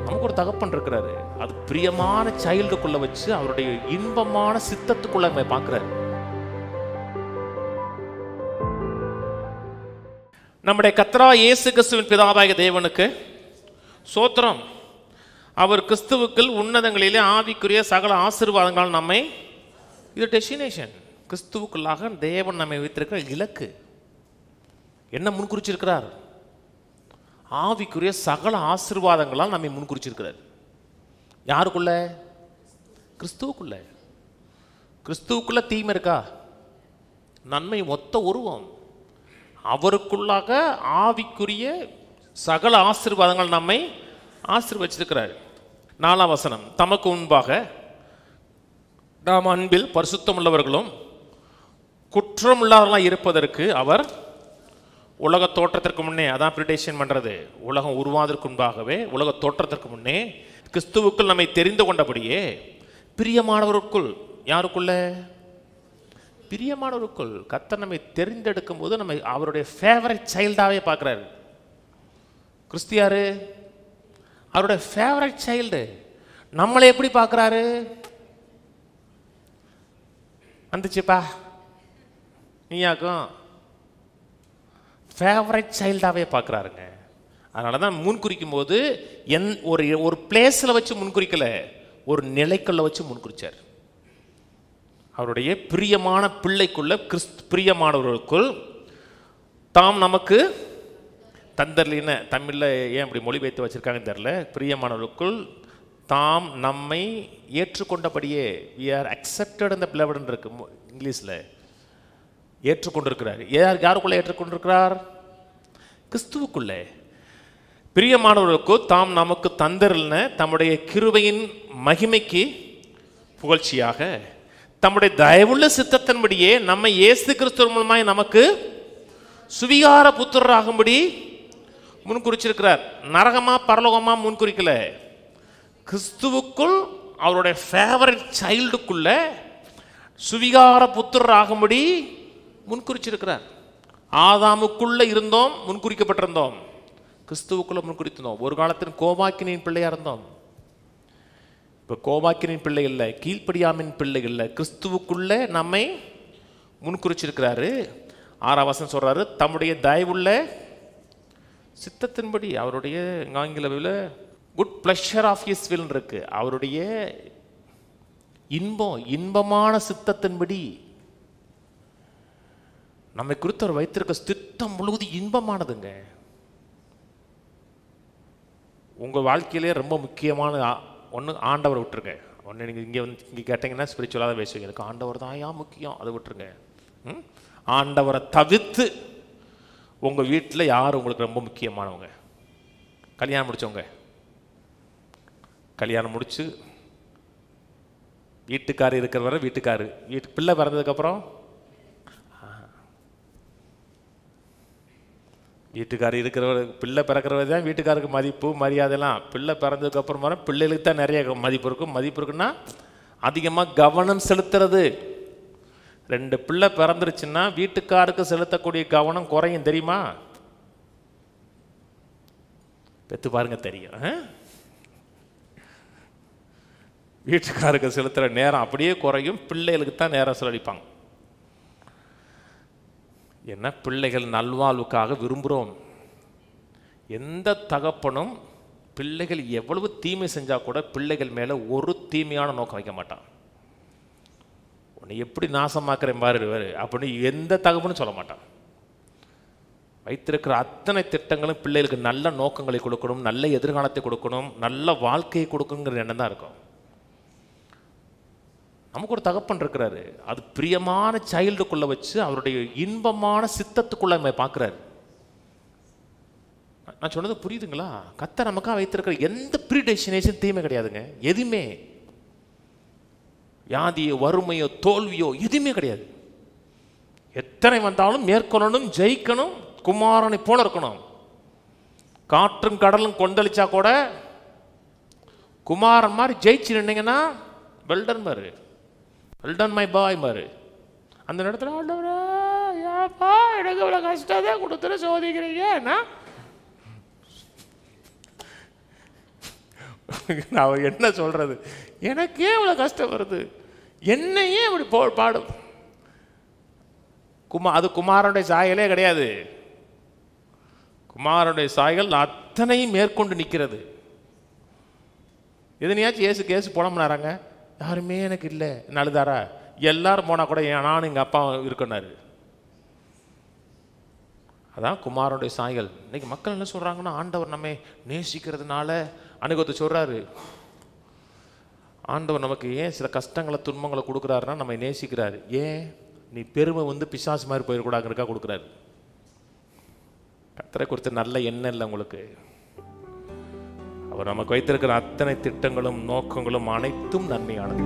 நமக்கு ஒரு தகப்பன் இருக்கிறாரு. அது பிரியமான சைல்டுக்குள்ள வச்சு அவருடைய இன்பமான சித்தத்துக்குள்ள நம்ம பார்க்கிறாரு. நம்முடைய கர்த்தராகிய இயேசு கிறிஸ்துவின் பிதாவாகிய தேவனுக்கு ஸ்தோத்திரம். அவர் கிறிஸ்துவுக்குள் உன்னதங்களிலே ஆவிக்குரிய சகல ஆசீர்வாதங்களால் நம்மை, இது டெஸ்டினேஷன். கிறிஸ்துவுக்குள்ளாக தேவன் நம்மை வைத்திருக்கிற இலக்கு என்ன முன்குறிச்சிருக்கிறார்? ஆவிக்குரிய சகல ஆசீர்வாதங்களால் நம்மை முன்குறிச்சிருக்கிறார். யாருக்குள்ள? கிறிஸ்துவுக்குள்ள. கிறிஸ்துவுக்குள்ள தீமை இருக்கா? நன்மை மொத்த உருவம். அவருக்குள்ளாக ஆவிக்குரிய சகல ஆசீர்வாதங்கள் நம்மை ஆசீர்வச்சிருக்கிறார். 4ஆம் வசனம், தமக்கு முன்பாக நாம் அன்பில் பரிசுத்தம் உள்ளவர்களும் குற்றமுள்ளவர்களாக இருப்பதற்கு அவர் உலக தோற்றத்திற்கு முன்னே, அதான் பிரிடேஷன் பண்றது, உலகம் உருவாவதற்கு முன்பாகவே, உலக தோற்றத்திற்கு முன்னே கிறிஸ்துவுக்குள் நம்மை தெரிந்து கொண்டபடியே பிரியமானவருக்குள், யாருக்குள்ள? பிரியமானவருக்குள். கர்த்தர் நம்மை தெரிந்தெடுக்கும் போது நம்ம அவருடைய ஃபேவரட் சைல்டாவே பார்க்கிறாரு. கிறிஸ்தியாரு அவருடைய ஃபேவரட் சைல்டு. நம்மளை எப்படி பார்க்கிறாரு? வந்துச்சுப்பா நீயாக்கும் ஃபேவரட் சைல்டாகவே பார்க்குறாருங்க. அதனால தான் முன்குறிக்கும் போது ஒரு பிளேஸில் வச்சு முன்குறிக்கலை, ஒரு நிலைக்குள்ள வச்சு முன்குறிச்சார். அவருடைய பிரியமான பிள்ளைக்குள்ள, பிரியமானவர்களுக்குள் தாம் நமக்கு தந்தர்லின, தமிழில் ஏன் அப்படி மொழிபெயர்த்து வச்சுருக்காங்கன்னு தெரில, பிரியமானவர்களுக்குள் தாம் நம்மை ஏற்றுக்கொண்டபடியே, we are accepted in the beloved இருக்கு இங்கிலீஷில், ஏற்றுக்கொண்டிருக்கிறார். யாருக்குள்ளே ஏற்றுக்கொண்டிருக்கிறார்? கிறிஸ்துவுக்குள்ளே. பிரியமானவர்களுக்கு தாம் நமக்கு தந்தரின தம்முடைய கிருபையின் மகிமைக்கு புகழ்ச்சியாக தம்முடைய தயவுள்ள சித்தத்தின்படியே நம்மை இயேசு கிறிஸ்து மூலமாய் நமக்கு சுவிகார புத்திரராகும்படி முன்குறிச்சிருக்கிறார். நரகமா பரலோகமா முன்குறிக்கல, கிறிஸ்துவுக்குள் அவருடைய ஃபேவரட் சைல்டுக்குள்ள சுவிகார புத்திரராகும்படி முன்குறிச்சிருக்கிறார். ஆதாமுக்குள்ள இருந்தோம், முன்குறிக்கப்பட்டிருந்தோம். கிறிஸ்துவுக்குள்ள முன்குறித்தோம். ஒரு காலத்தில் கோபாக்கினின் பிள்ளையா இருந்தோம். இப்போ கோபாக்கினின் பிள்ளை இல்லை, கீழ்ப்படியாமின் பிள்ளை இல்லை, கிறிஸ்துவுக்குள்ள நம்மை முன்குறிச்சிருக்கிறாரு. 6ஆம் வசனம் சொல்றாரு, தம்முடைய தயவுள்ள சித்தத்தின்படி, அவருடைய ஆங்கிலவில் good pleasure of his will இருக்கு, அவருடைய இன்பமான சித்தத்தின்படி நம்மை குறித்து அவர் வைத்திருக்க திட்டம் முழுவதும் இன்பமானதுங்க. உங்க வாழ்க்கையிலே ரொம்ப முக்கியமான ஒன்று ஆண்டவரை விட்டுருங்க. ஒன்று நீங்கள் இங்கே கேட்டீங்கன்னா ஸ்பிரிச்சுவலாக தான் பேசுவீங்க, எனக்கு ஆண்டவர் தான் ஏன் முக்கியம், அதை விட்டுருங்க. ஆண்டவரை தவிர்த்து உங்கள் வீட்டில் யார் உங்களுக்கு ரொம்ப முக்கியமானவங்க? கல்யாணம் முடிச்சவங்க, கல்யாணம் முடிச்சு வீட்டுக்காரர் இருக்கிற வரை வீட்டுக்காரு, பிள்ளை பிறந்ததுக்கப்புறம் வீட்டுக்காரர் இருக்கிறவரை, பிள்ளை பிறக்கிறவரை தான் வீட்டுக்காருக்கு மதிப்பு மரியாதைலாம். பிள்ளை பிறந்ததுக்கப்புறம் வர பிள்ளைகளுக்கு தான் நிறைய மதிப்பு இருக்கும். மதிப்பு இருக்குன்னா அதிகமாக கவனம் செலுத்துறது. 2 பிள்ளை பிறந்துருச்சுன்னா வீட்டுக்காருக்கு செலுத்தக்கூடிய கவனம் குறையும், தெரியுமா? பெற்று பாருங்க தெரியும். வீட்டுக்காருக்கு செலுத்துகிற நேரம் அப்படியே குறையும், பிள்ளைகளுக்கு தான் நேரம் செலவழிப்பாங்க. என்ன, பிள்ளைகள் நல்வாழ்வுக்காக விரும்புகிறோம். எந்த தகப்பனும் பிள்ளைகள் எவ்வளவு தீமை செஞ்சால் கூட பிள்ளைகள் மேலே ஒரு தீமையான நோக்கம் வைக்க மாட்டான். உன்னை எப்படி நாசமாக்குறேன் பாரு அப்படின்னு எந்த தகப்பனும் சொல்ல மாட்டான். வைத்திருக்கிற அத்தனை திட்டங்களும் பிள்ளைகளுக்கு நல்ல நோக்கங்களை கொடுக்கணும், நல்ல எதிர்காலத்தை கொடுக்கணும், நல்ல வாழ்க்கையை கொடுக்கணுங்கிற எண்ணம் தான் இருக்கும். நமக்கு ஒரு தகப்பன் இருக்கிறாரு. அது பிரியமான சைல்டுக்குள்ள வச்சு அவருடைய இன்பமான சித்தத்துக்குள்ள நம்ம பார்க்கிறாரு. நான் சொன்னது புரியுதுங்களா? கர்த்தர் நமக்காக வைத்திருக்கிற எந்த ப்ரீடெஸ்டினேஷன் தீமை கிடையாதுங்க. எதுவுமே வியாதியோ வறுமையோ தோல்வியோ எதுவுமே கிடையாது. எத்தனை வந்தாலும் மேற்கொள்ளணும், ஜெயிக்கணும், குமாரனை போல இருக்கணும். காற்றும் கடலும் கொந்தளிச்சா கூட குமாரன் மாதிரி ஜெயிச்சு நின்னீங்கன்னா வெல்டன் பாரு, வெல்டன் மை பாய் பாரு. அந்த நேரத்தில் ஆண்டவரே ஏப்பா எனக்கு இவ்வளோ கஷ்டத்தை கொடுத்துட்டு சோதிக்கிறீங்க, நான் என்ன சொல்றது, எனக்கே இவ்வளோ கஷ்டம் வருது, என்னையே இப்படி பாடும். அது குமாரனுடைய சாயலே கிடையாது. குமாரனுடைய சாயல் அத்தனையும் மேற்கொண்டு நிற்கிறது. எதனையாச்சும் ஏசு கேசு போனோம்னாராங்க, யாருமே எனக்கு இல்லை அழுதாரா? எல்லாரும் போனால் கூட நானும் எங்கள் அப்பா இருக்கனாரு. அதான் குமாரனுடைய சாயல். இன்னைக்கு மக்கள் என்ன சொல்கிறாங்கன்னா, ஆண்டவர் நம்மை நேசிக்கிறதுனால அனுபவத்தை சொல்கிறாரு. ஆண்டவர் நமக்கு ஏன் சில கஷ்டங்களை துன்பங்களை கொடுக்குறாருன்னா நம்மை நேசிக்கிறாரு. ஏன்? நீ பெருமை பிசாசு மாதிரி போயிடக்கூடாதுக்கா கொடுக்குறாரு. கர்த்தரை குறித்து நல்ல எண்ணம் இல்லை உங்களுக்கு. அவர் நமக்கு வைத்திருக்கிற அத்தனை திட்டங்களும் நோக்கங்களும் அனைத்தும் நன்மையானது.